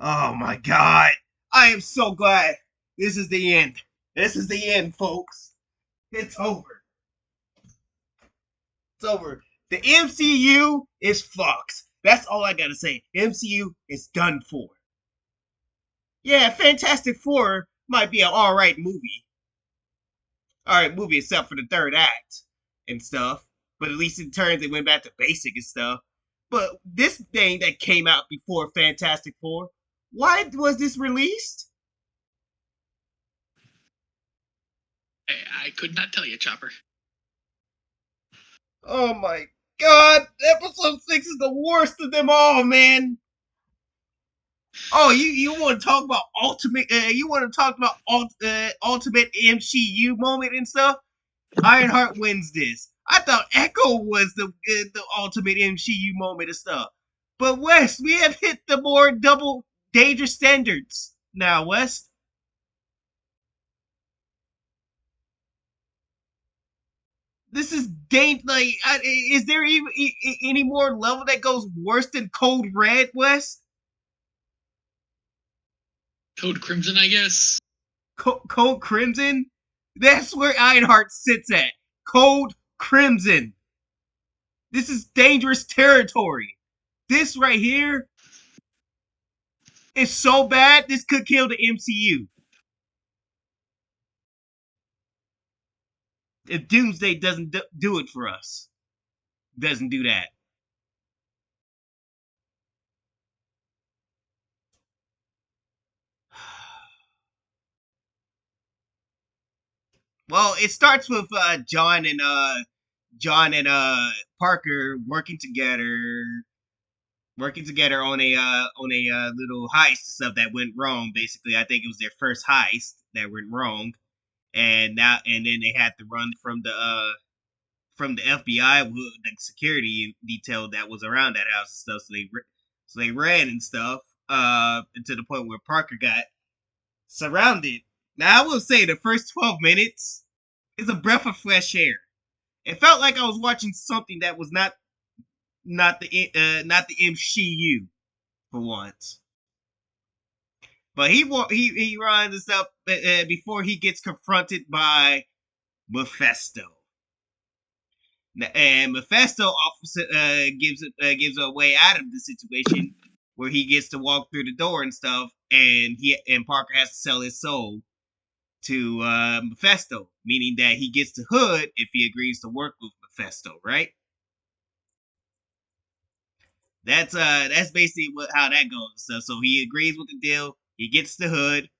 Oh my god. I am so glad. This is the end. This is the end, folks. It's over. It's over. The MCU is fucked. That's all I gotta say. MCU is done for. Yeah, Fantastic Four might be an alright movie. Alright movie except for the third act and stuff. But at least in turns they went back to basic and stuff. But this thing that came out before Fantastic Four, why was this released? I could not tell you, Chopper. Oh my god, episode 6 is the worst of them all, man. Oh, you want to talk about ultimate? You want to talk about ultimate MCU moment and stuff? Ironheart wins this. I thought Echo was the ultimate MCU moment and stuff, but West, we have hit the more double danger standards now, West. This is like, is there even any more level that goes worse than Code Red, West? Code Crimson, I guess. Code Crimson? That's where Ironheart sits at. Code Crimson. This is dangerous territory. This right here is so bad, this could kill the MCU. If Doomsday doesn't do it for us, doesn't do that. Well, it starts with John and Parker working together on a little heist stuff that went wrong. Basically, I think it was their first heist that went wrong, and then they had to run from the FBI, the security detail that was around that house and stuff. So they ran and stuff to the point where Parker got surrounded. Now I will say the first 12 minutes is a breath of fresh air. It felt like I was watching something that was not the MCU for once. But he runs and stuff before he gets confronted by Mephisto. And Mephisto gives a way out of the situation where he gets to walk through the door and stuff, and Parker has to sell his soul to Mephisto, meaning that he gets the hood if he agrees to work with Mephisto, right? That's basically how that goes. So he agrees with the deal. He gets the hood,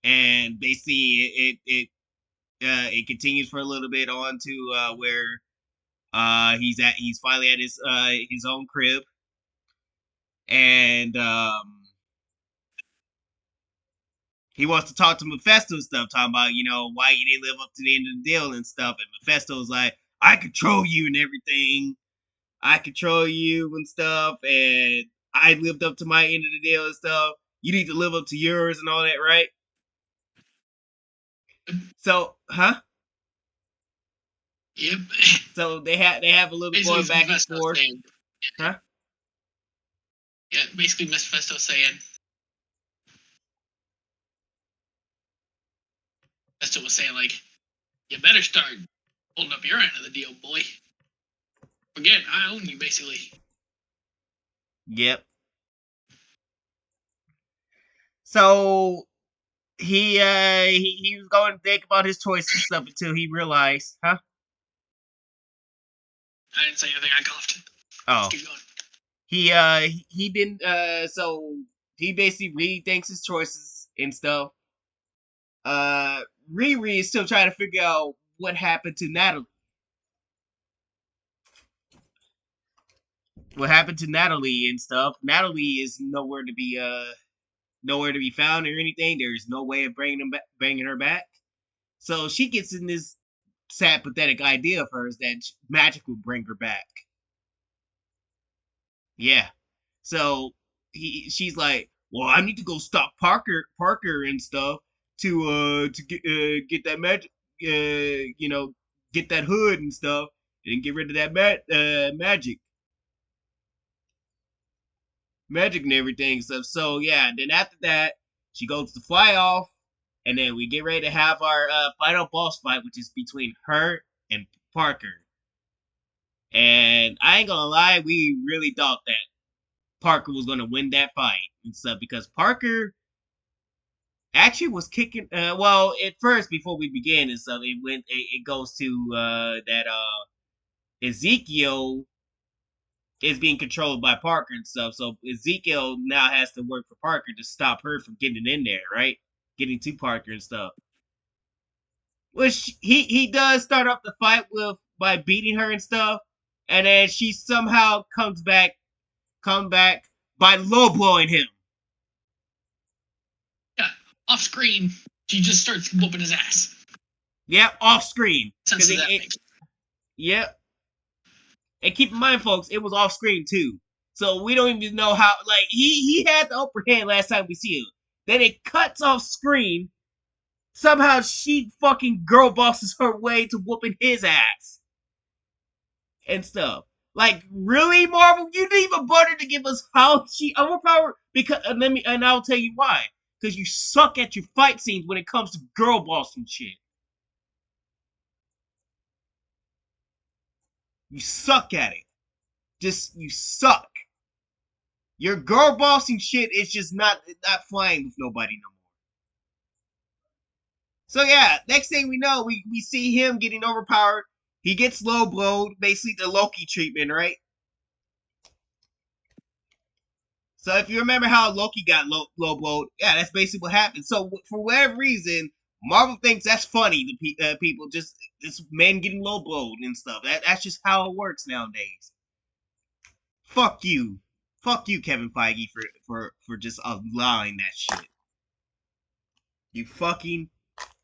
and basically it continues for a little bit on to where he's finally at his own crib, and he wants to talk to Mephisto and stuff, talking about why you didn't live up to the end of the deal and stuff. And Mephisto's like, I control you and everything. I control you and stuff, and I lived up to my end of the deal and stuff. You need to live up to yours and all that, right? So, huh? Yep. So they have a little Basically, going back and Mephisto forth, saying, huh? yeah, basically Mephisto saying, Mephisto was saying, like, you better start holding up your end of the deal, boy. Forget, I own you, basically. Yep. So he was going to think about his choices and stuff until he realized, huh? I didn't say anything, I coughed. Oh, Let's keep going. he didn't. So he basically rethinks his choices and stuff. Riri is still trying to figure out what happened to Natalie. What happened to Natalie and stuff? Natalie is nowhere to be found or anything. There's no way of bringing her back. So she gets in this sad, pathetic idea of hers that magic will bring her back. Yeah. So she's like, well, I need to go stop Parker and stuff to get that magic, get that hood and stuff, and get rid of that magic. magic and everything. So yeah. Then after that, she goes to fly off, and then we get ready to have our final boss fight, which is between her and Parker. And I ain't gonna lie, we really thought that Parker was gonna win that fight and stuff because Parker actually was kicking. Well, at first before we begin and stuff, it goes to that Ezekiel is being controlled by Parker and stuff. So Ezekiel now has to work for Parker to stop her from getting in there, right? Getting to Parker and stuff. Which he does start off the fight with by beating her and stuff, and then she somehow come back by low blowing him. Yeah, off screen, she just starts whooping his ass. Yep, off screen. Sense Cause of that makes. yep. And keep in mind, folks, it was off screen too. So we don't even know how. Like he had the upper hand last time we see him. Then it cuts off screen. Somehow she fucking girl bosses her way to whooping his ass and stuff. Like really, Marvel? You didn't even bother to give us how she overpowered because and I'll tell you why. Because you suck at your fight scenes when it comes to girl bossing shit. You suck at it. Just you suck. Your girl bossing shit is just not flying with nobody no more. So yeah, next thing we know, we see him getting overpowered. He gets low blowed, basically the Loki treatment, right? So if you remember how Loki got low blowed, yeah, that's basically what happened. So for whatever reason, Marvel thinks that's funny to people, just this men getting low blowed and stuff. That's just how it works nowadays. Fuck you, fuck you, Kevin Feige for just allowing that shit. You fucking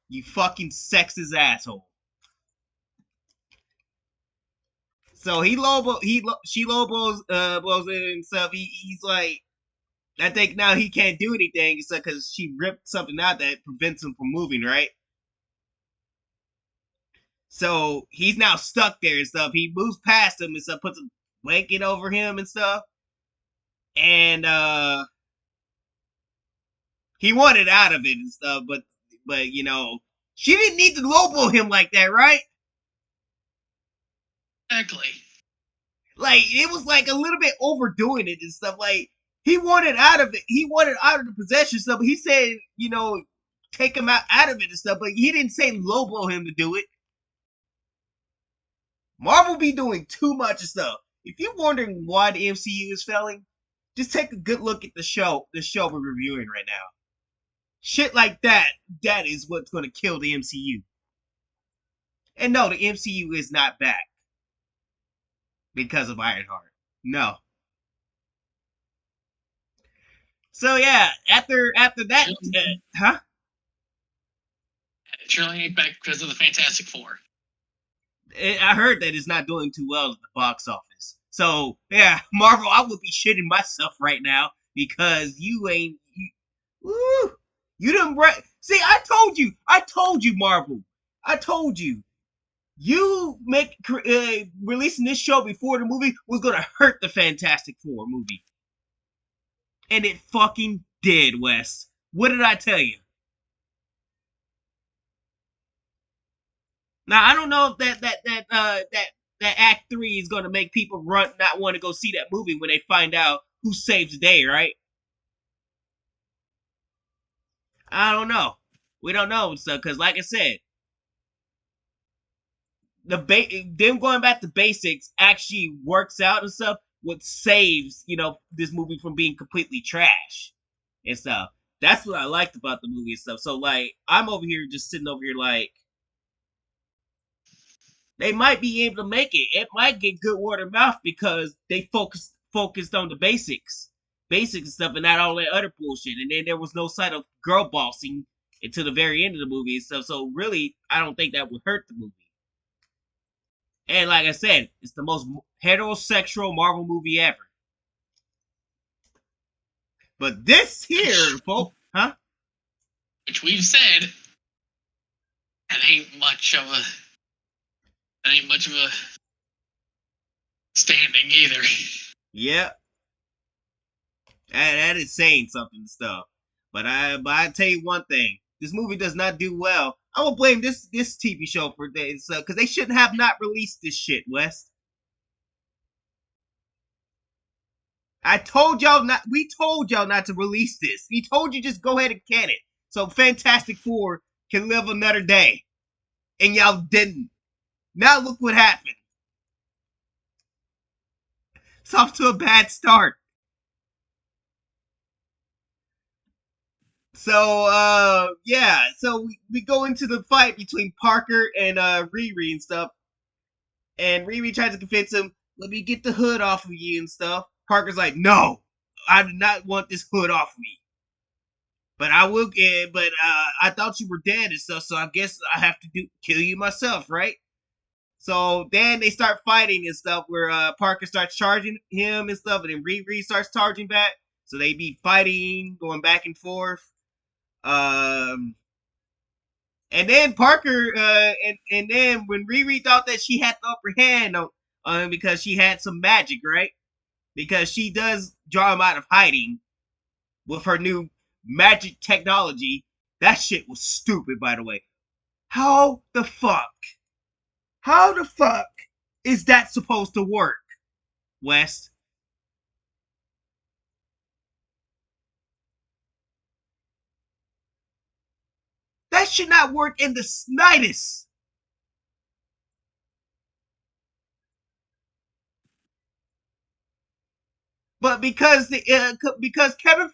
you fucking sexist asshole. So he lobo he she lobos blows it and stuff. He's like, I think now he can't do anything because she ripped something out that prevents him from moving, right? So he's now stuck there and stuff. He moves past him and stuff, puts a blanket over him and stuff, and he wanted out of it and stuff, but she didn't need to lobo him like that, right? Exactly. Like it was like a little bit overdoing it and stuff. Like he wanted out of it. He wanted out of the possession stuff. But he said, take him out of it and stuff. But he didn't say lobo him to do it. Marvel be doing too much stuff. If you're wondering why the MCU is failing, just take a good look at the show we're reviewing right now. Shit like that is what's going to kill the MCU. And no, the MCU is not back because of Ironheart. No. So yeah, after that, huh? It surely ain't back because of the Fantastic Four. I heard that it's not doing too well at the box office. So yeah, Marvel, I would be shitting myself right now because woo, you didn't see. I told you, Marvel, I told you, releasing this show before the movie was gonna hurt the Fantastic Four movie, and it fucking did, Wes. What did I tell you? Now I don't know if that Act 3 is gonna make people not want to go see that movie when they find out who saves the day, right? I don't know. We don't know, so because like I said, them going back to basics actually works out and stuff. What saves this movie from being completely trash and stuff. That's what I liked about the movie and stuff. So like I'm over here just sitting over here like they might be able to make it. It might get good word of mouth because they focused on the basics and stuff, and not all that other bullshit. And then there was no sight of girl bossing until the very end of the movie and stuff. So really, I don't think that would hurt the movie. And like I said, it's the most heterosexual Marvel movie ever. But this Which, here, folks, huh? which we've said, that ain't much of a standing either. Yeah. That is saying something and stuff. But I tell you one thing: this movie does not do well. I will blame this TV show for this because they shouldn't have not released this shit, West. I told y'all not. We told y'all not to release this. We told you just go ahead and can it, so Fantastic Four can live another day, and y'all didn't. Now look what happened. It's off to a bad start. So yeah, so we go into the fight between Parker and Riri and stuff, and Riri tries to convince him, "Let me get the hood off of you and stuff." Parker's like, "No, I do not want this hood off me. But I will get. But I thought you were dead and stuff, so I guess I have to kill you myself, right?" So then they start fighting and stuff, where Parker starts charging him and stuff, and then Riri starts charging back. So they be fighting, going back and forth. Um, and then Parker, and then when Riri thought that she had the upper hand, because she had some magic, right? Because she does draw him out of hiding with her new magic technology. That shit was stupid, by the way. How the fuck? How the fuck is that supposed to work, West? That should not work in the slightest. But because Kevin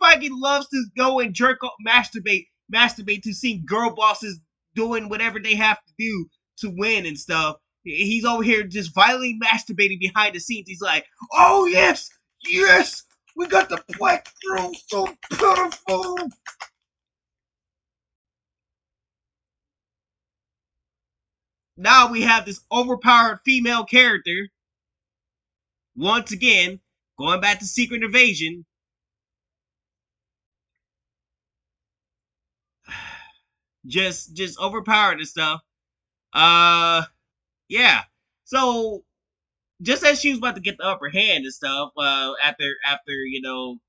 Feige loves to go and jerk off, masturbate to see girl bosses doing whatever they have to do to win and stuff. He's over here just violently masturbating behind the scenes. He's like, "Oh yes, yes, we got the black girl so beautiful." Now we have this overpowered female character once again going back to Secret Invasion. Just overpowered and stuff. Uh, yeah. So just as she was about to get the upper hand and stuff, after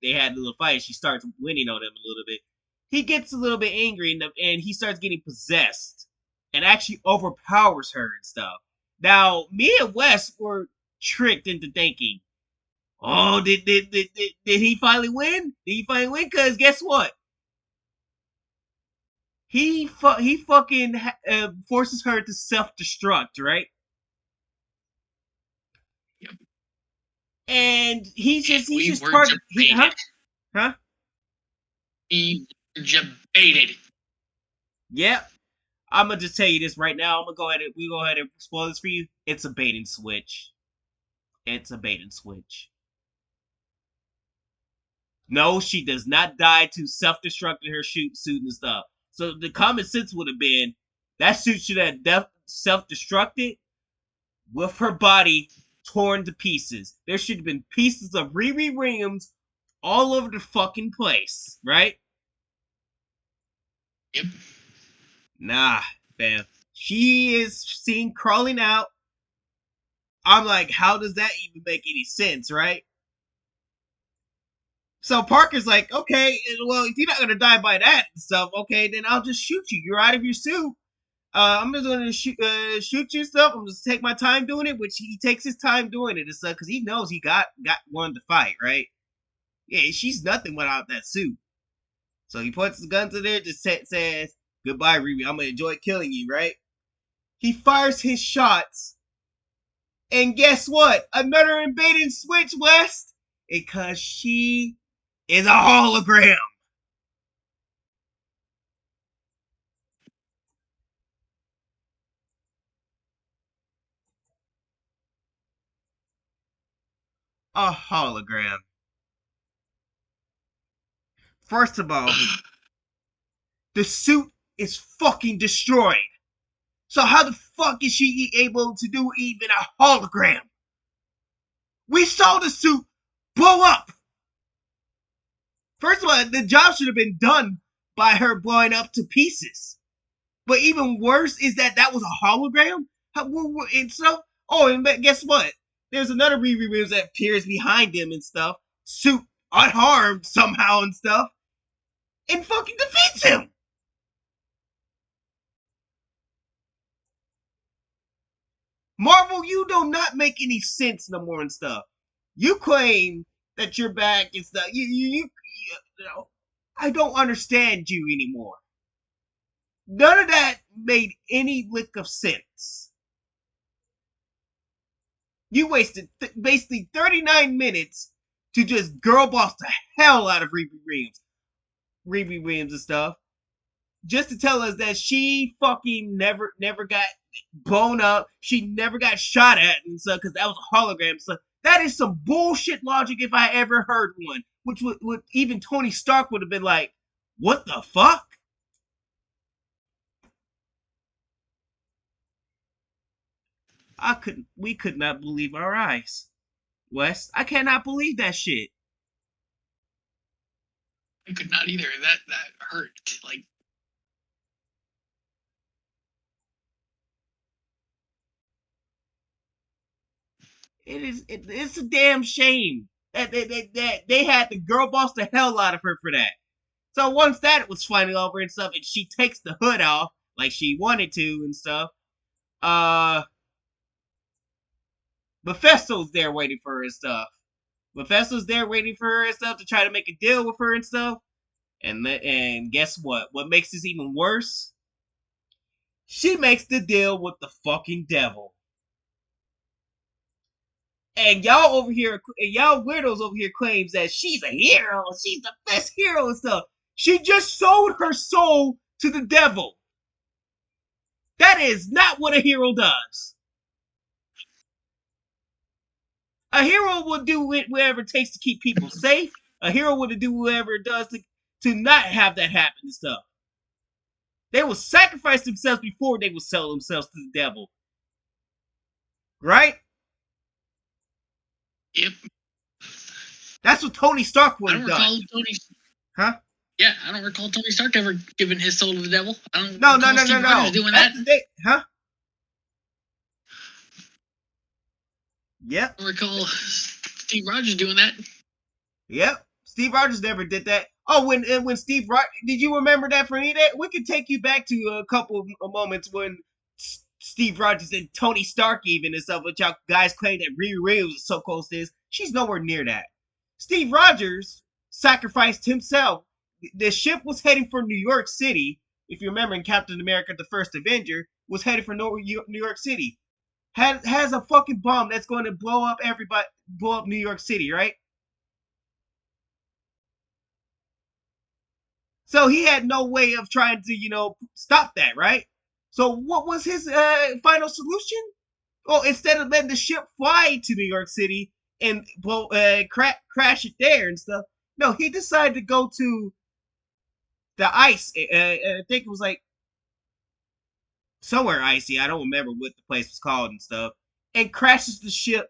they had a little fight, she starts winning on him a little bit. He gets a little bit angry and he starts getting possessed and actually overpowers her and stuff. Now, me and Wes were tricked into thinking, "Oh, did he finally win? Did he finally win?" Because guess what? He fucking forces her to self destruct, right? Yep. And he's And he's we just were target. debated. Huh? We were debated. Yep. I'm gonna just tell you this right now. We go ahead and spoil this for you. It's a bait and switch. It's a bait and switch. No, she does not die to self-destruct in her suit and stuff. So the common sense would have been that suit should have self-destructed with her body torn to pieces. There should have been pieces of Riri Williams all over the fucking place, right? Yep. Nah, fam. She is seen crawling out. I'm like, how does that even make any sense, right? So Parker's like, okay, well, if you're not gonna die by that and stuff, okay, then I'll just shoot you. You're out of your suit. I'm just gonna shoot you stuff. I'm just take my time doing it, which he takes his time doing it and stuff because he knows he got one to fight, right? Yeah, she's nothing without that suit. So he puts the gun to there, just says, "Goodbye, Riri. I'm gonna enjoy killing you," right? He fires his shots, and guess what? Another invading switch, West, because she is a hologram. A hologram. First of all, the suit is fucking destroyed. So how the fuck is she able to do even a hologram? We saw the suit blow up. First of all, the job should have been done by her blowing up to pieces. But even worse is that was a hologram. And so, oh, and guess what? There's another Riri Williams that appears behind him and stuff. Suit unharmed somehow and stuff, and fucking defeats him. Marvel, you do not make any sense no more and stuff. You claim that you're back and stuff. You know, I don't understand you anymore. None of that made any lick of sense. You wasted basically 39 minutes to just girl boss the hell out of Riri Williams and stuff, just to tell us that she fucking never got blown up. She never got shot at and stuff because that was a hologram. So that is some bullshit logic if I ever heard one. Which would even Tony Stark would have been like, "What the fuck?" We could not believe our eyes. Wes, I cannot believe that shit. I could not either. That hurt. Like, It's a damn shame that they had the girl boss the hell out of her for that. So once that was finally over and stuff, and she takes the hood off like she wanted to and stuff, uh, Mephisto's there waiting for her and stuff. Mephisto's there waiting for her and stuff to try to make a deal with her and stuff. And guess what? What makes this even worse? She makes the deal with the fucking devil. And y'all weirdos over here claims that she's a hero, she's the best hero and stuff. She just sold her soul to the devil. That is not what a hero does. A hero will do whatever it takes to keep people safe. A hero will do whatever it does to not have that happen and stuff. They will sacrifice themselves before they will sell themselves to the devil. Right? yep. That's what Tony Stark I would don't have done. recall Tony. Huh? Yeah, I don't recall Tony Stark ever giving his soul to the devil. I don't No, no, recall no, no, Steve Rogers no. doing That's that. the thing. Huh? Yep. I don't recall Steve Rogers doing that. Yep. Steve Rogers never did that. Oh, when Steve Rogers, did you remember that from that? We could take you back to a couple of moments when Steve Rogers and Tony Stark even and stuff, which y'all guys claim that Riri Williams is so close to this. She's nowhere near that. Steve Rogers sacrificed himself. The ship was heading for New York City. If you remember in Captain America: The First Avenger, was headed for New York City. Has a fucking bomb that's going to blow up everybody, blow up New York City, right? So he had no way of trying to, stop that, right? So what was his final solution? Well, instead of letting the ship fly to New York City and crash it there and stuff, no, he decided to go to the ice. I think it was like somewhere icy. I don't remember what the place was called and stuff, and crashes the ship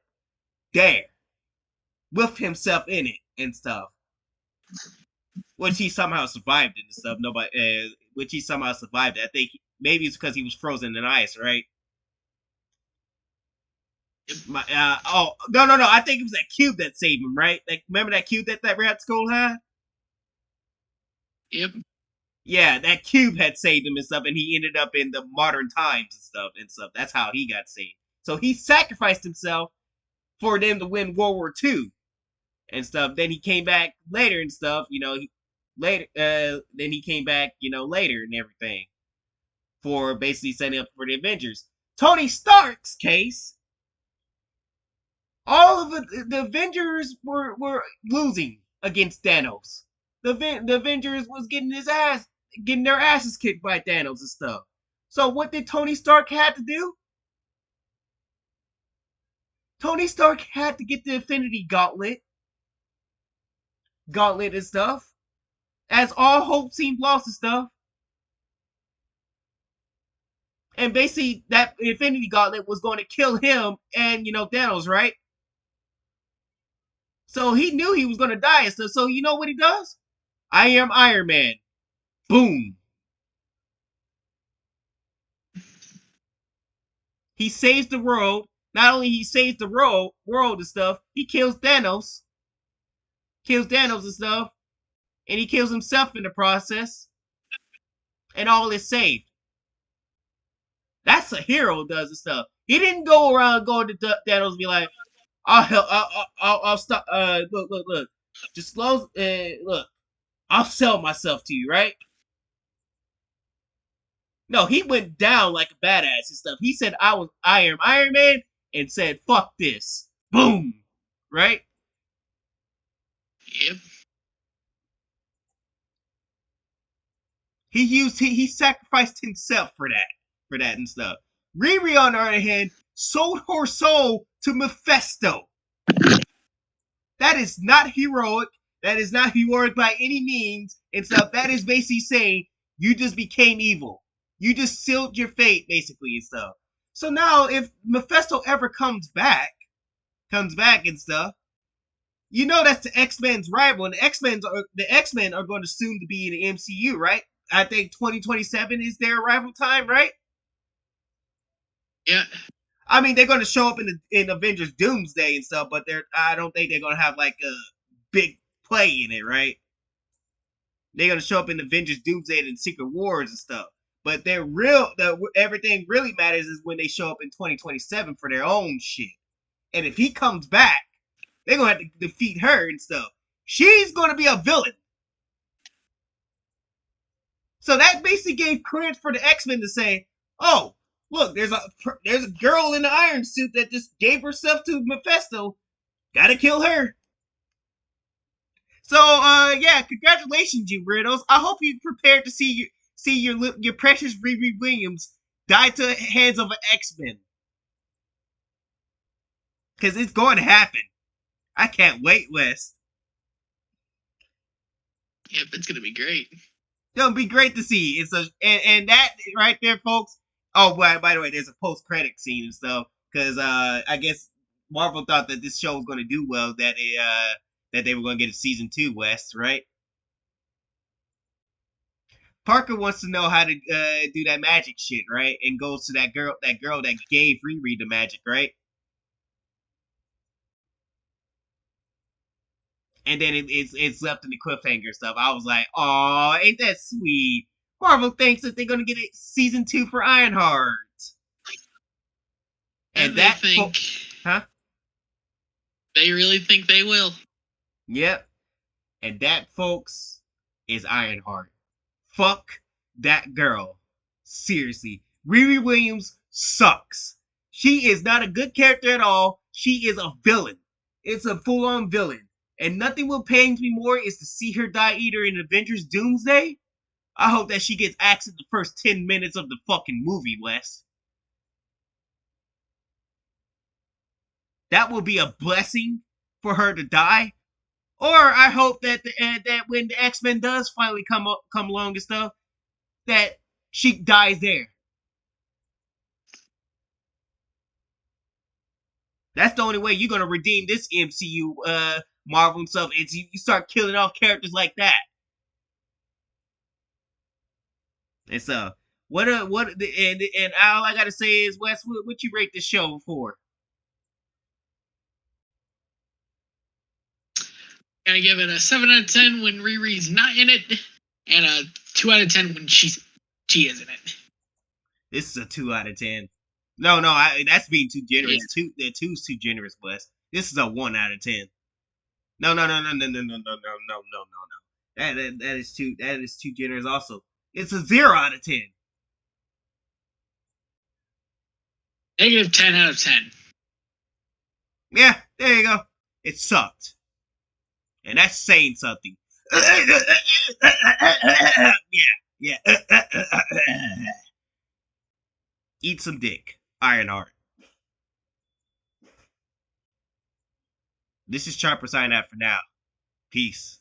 there with himself in it and stuff. Which he somehow survived it and stuff. Nobody, which he somehow survived it. I think maybe it's because he was frozen in ice, right? Oh no! I think it was that cube that saved him, right? Like, remember that cube that Red Skull had? Yep. Yeah, that cube had saved him and stuff, and he ended up in the modern times and stuff. That's how he got saved. So he sacrificed himself for them to win World War II and stuff. Then he came back later and stuff. Then he came back, later and everything for basically setting up for the Avengers. Tony Stark's case, all of the Avengers were losing against Thanos. The Avengers was getting their asses kicked by Thanos and stuff. So what did Tony Stark had to do? Tony Stark had to get the Infinity Gauntlet and stuff, as all hope seemed lost and stuff. And basically, that Infinity Gauntlet was going to kill him and Thanos, right? So he knew he was going to die and stuff. So you know what he does? I am Iron Man. Boom. He saves the world. Not only he saves the world and stuff, he kills Thanos. kills Thanos and stuff, and he kills himself in the process, and all is saved. That's a hero who does this stuff. He didn't go around going to Thanos and be like, "I'll help. I'll stop. Look. Just slow. Look, I'll sell myself to you, right?" No, he went down like a badass and stuff. He said, "I was Iron Man," and said, "Fuck this." Boom. Right? Yep. He sacrificed himself for that and stuff. Riri, on the other hand, sold her soul to Mephisto. That is not heroic. That is not heroic by any means and stuff. That is basically saying you just became evil. You just sealed your fate, basically, and stuff. So now, if Mephisto ever comes back and stuff, you know that's the X Men's rival, and the X Men are going to soon to be in the MCU, right? I think 2027 is their arrival time, right? Yeah. I mean, they're going to show up in Avengers Doomsday and stuff, but I don't think they're going to have like a big play in it, right? They're going to show up in Avengers Doomsday and Secret Wars and stuff. But everything really matters is when they show up in 2027 for their own shit. And if he comes back, they're going to have to defeat her and stuff. She's going to be a villain. So that basically gave credence for the X-Men to say, "Oh, look, there's a girl in the iron suit that just gave herself to Mephisto. Gotta kill her." So, yeah, congratulations, you weirdos. I hope you're prepared to see your precious Riri Williams die to the hands of an X-Men, because it's going to happen. I can't wait, Wes. Yep. It's gonna be great. It'll be great to see. And that right there, folks. Oh, by the way, there's a post credit scene and stuff because I guess Marvel thought that this show was going to do well, that they were going to get a season 2, West, right? Parker wants to know how to do that magic shit, right? And goes to that girl that gave Riri the magic, right? And then it's left in the cliffhanger stuff. I was like, "Oh, ain't that sweet?" Marvel thinks that they're gonna get a season 2 for Ironheart, and And they think huh? they really think they will. Yep, and that, folks, is Ironheart. Fuck that girl. Seriously, Riri Williams sucks. She is not a good character at all. She is a villain. It's a full-on villain. And nothing will pain me more is to see her die either in Avengers Doomsday. I hope that she gets axed in the first 10 minutes of the fucking movie, Wes. That will be a blessing for her to die. Or I hope that when the X-Men does finally come along and stuff, that she dies there. That's the only way you're gonna redeem this MCU Marvel and stuff is you start killing off characters like that. And so and all I gotta say is, Wes, what you rate this show for? Gotta give it a 7 out of 10 when Riri's not in it, and a 2 out of 10 when she is in it. This is a 2 out of 10. No, that's being too generous. Two's too generous, Wes. This is a 1 out of 10. No. That is too generous. Also, it's a 0 out of 10. -10 out of 10. Yeah, there you go. It sucked, and that's saying something. Yeah. Eat some dick, Ironheart. This is Chopper signing out for now. Peace.